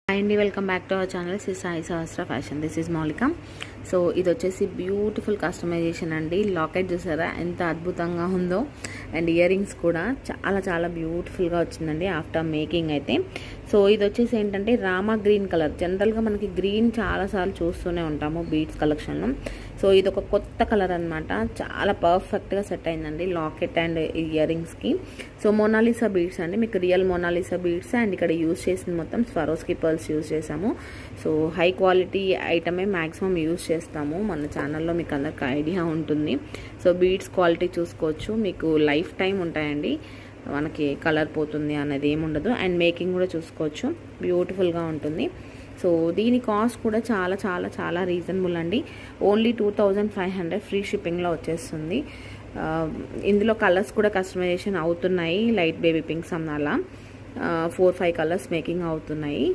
Hi అండి, welcome back to our channel Sai Sahasra fashion. This is మౌలిక. So ఇది వచ్చేసి బ్యూటిఫుల్ కస్టమైజేషన్ అండి. లాకెట్ చూసారా ఎంత అద్భుతంగా ఉందో, అండ్ ఇయర్ రింగ్స్ కూడా చాలా చాలా బ్యూటిఫుల్గా వచ్చిందండి ఆఫ్టర్ మేకింగ్ అయితే. సో ఇది వచ్చేసి ఏంటంటే రామా గ్రీన్ కలర్. జనరల్గా మనకి గ్రీన్ చాలాసార్లు చూస్తూనే ఉంటాము బీడ్స్ కలెక్షన్లో. సో ఇది ఒక కొత్త కలర్ అనమాట. చాలా పర్ఫెక్ట్గా సెట్ అయిందండి లాకెట్ అండ్ ఇయర్ రింగ్స్కి. సో మోనాలిసా బీడ్స్ అండి, మీకు రియల్ మోనాలిసా బీడ్స్. అండ్ ఇక్కడ యూజ్ చేసింది మొత్తం స్వరోస్కి పర్ల్స్ యూజ్ చేసాము. సో హై క్వాలిటీ ఐటమే మ్యాక్సిమం యూజ్ చేస్తాము మన ఛానల్లో, మీకు అందరికి ఐడియా ఉంటుంది. సో బీడ్స్ క్వాలిటీ చూసుకోవచ్చు, మీకు లైఫ్ టైం ఉంటాయండి, మనకి కలర్ పోతుంది అనేది ఏముండదు. అండ్ మేకింగ్ కూడా చూసుకోవచ్చు, బ్యూటిఫుల్గా ఉంటుంది. సో దీని కాస్ట్ కూడా చాలా చాలా చాలా రీజనబుల్ అండి. ఓన్లీ 2500 ఫ్రీ షిప్పింగ్లో వచ్చేస్తుంది. ఇందులో కలర్స్ కూడా కస్టమైజేషన్ అవుతున్నాయి. లైట్ బేబీ పింక్స్ అలా 4-5 కలర్స్ మేకింగ్ అవుతున్నాయి.